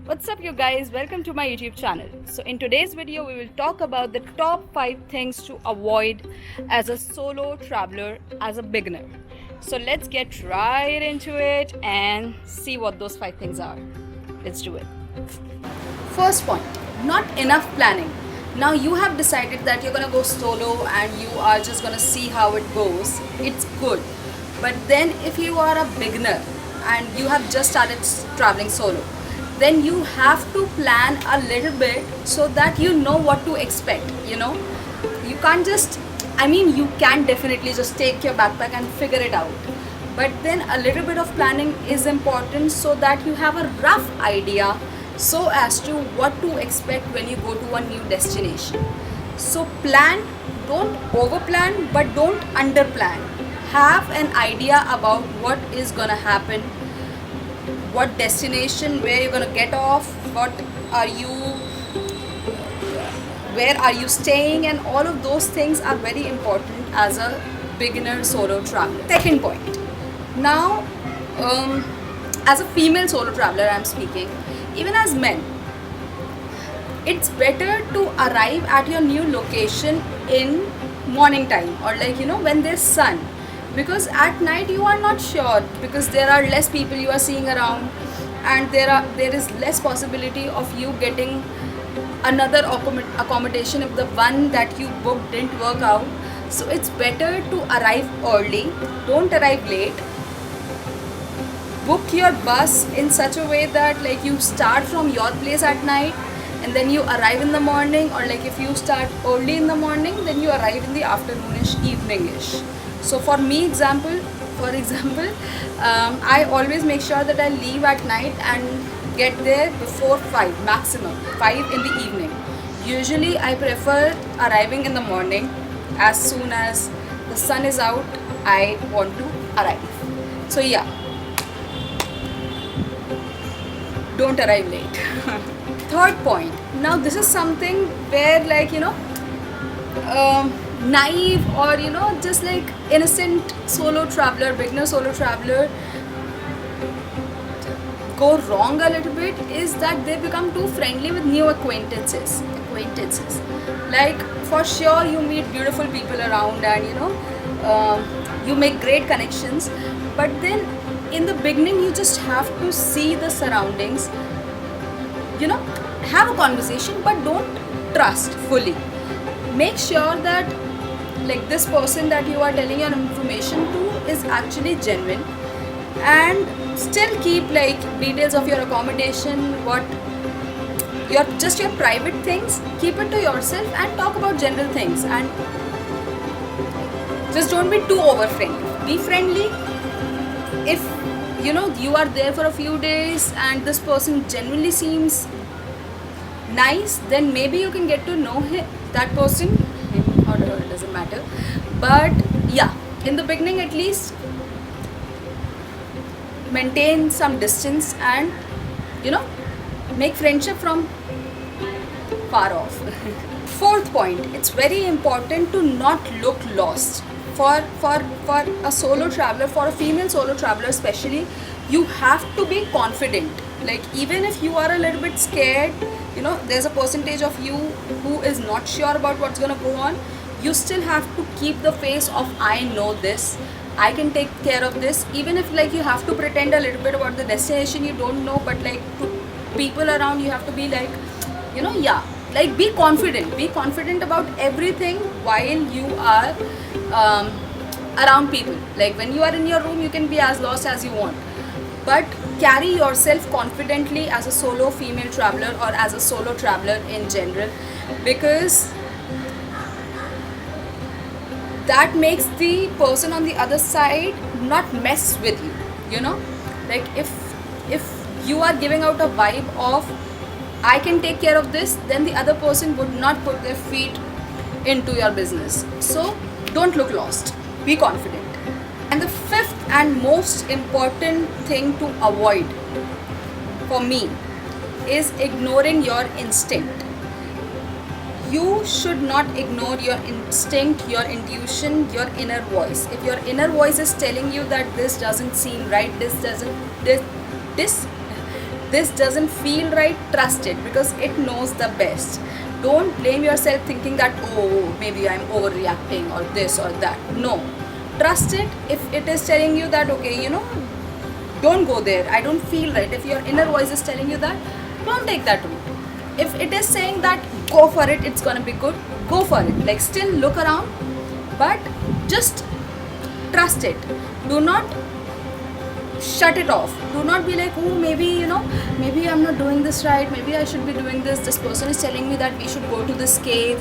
What's up, you guys? Welcome to my YouTube channel. So in today's video we will talk about the top 5 things to avoid as a solo traveler, as a beginner. So let's get right into it and see what those 5 things are. Let's do it. First point, not enough planning. Now you have decided that you're gonna go solo and you are just gonna see how it goes. It's good. But then if you are a beginner and you have just started traveling solo, then you have to plan a little bit so that you know what to expect. You can't just, you can definitely just take your backpack and figure it out, but then a little bit of planning is important so that you have a rough idea so as to what to expect when you go to a new destination. So plan, don't over plan, but don't under plan. Have an idea about what is gonna happen, what destination, where you're gonna get off, where are you staying, and all of those things are very important as a beginner solo traveler. Second point, now as a female solo traveler I'm speaking, even as men, it's better to arrive at your new location in morning time, or when there's sun, because at night you are not sure, because there are less people you are seeing around, and there is less possibility of you getting another accommodation if the one that you booked didn't work out. So it's better to arrive early, don't arrive late. Book your bus in such a way that you start from your place at night and then you arrive in the morning, or if you start early in the morning then you arrive in the afternoonish, eveningish. So for example, I always make sure that I leave at night and get there before 5, maximum 5 in the evening. Usually I prefer arriving in the morning. As soon as the sun is out, I want to arrive. So yeah, don't arrive late. Third point, now this is something where naive, or just innocent solo traveler, beginner solo traveler go wrong a little bit, is that they become too friendly with new acquaintances. Like, for sure you meet beautiful people around, and you make great connections, but then in the beginning you just have to see the surroundings, have a conversation, but don't trust fully. Make sure that this person that you are telling your information to is actually genuine, and still keep details of your accommodation, your private things, keep it to yourself and talk about general things, and just don't be too over friendly. Be friendly. If you are there for a few days and this person genuinely seems nice, then maybe you can get to know that person, or it doesn't matter. But yeah, in the beginning at least, maintain some distance and make friendship from far off. Fourth point, it's very important to not look lost. For a solo traveler, for a female solo traveler especially, you have to be confident. Even if you are a little bit scared, there's a percentage of you who is not sure about what's gonna go on, you still have to keep the face of, I know this, I can take care of this. Even if you have to pretend a little bit about the destination you don't know, but to people around you have to be be confident about everything while you are around people. When you are in your room, you can be as lost as you want, but carry yourself confidently as a solo female traveler, or as a solo traveler in general, because that makes the person on the other side not mess with you. If you are giving out a vibe of, I can take care of this, then the other person would not put their feet into your business. So don't look lost, be confident. And the fifth and most important thing to avoid for me is ignoring your instinct. You should not ignore your instinct, your intuition, your inner voice. If your inner voice is telling you that this doesn't seem right, this this doesn't feel right, trust it because it knows the best. Don't blame yourself thinking that, oh, maybe I'm overreacting or this or that. No, trust it. If it is telling you that, okay, don't go there, I don't feel right. If your inner voice is telling you that, don't take that route. If it is saying that go for it, it's gonna be good, go for it. Like, still look around, but just trust it. Do not shut it off. Do not be like, oh, maybe I'm not doing this right, maybe I should be doing this person is telling me that we should go to this cave,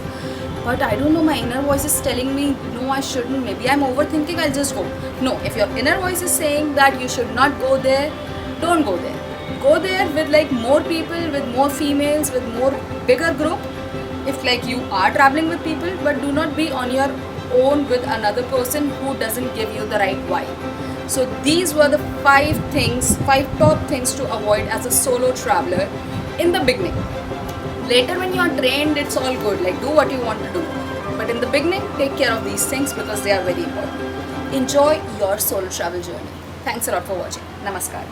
but I don't know, my inner voice is telling me no, I shouldn't, maybe I'm overthinking, I'll just go. No, if your inner voice is saying that you should not go there, don't go there. Go there with like more people, with more females, with more bigger group, if like you are traveling with people, but do not be on your own with another person who doesn't give you the right vibe. So these were the five top things to avoid as a solo traveler in the beginning. Later when you are trained, it's all good, like do what you want to do. But in the beginning, take care of these things because they are very important. Enjoy your solo travel journey. Thanks a lot for watching. Namaskar.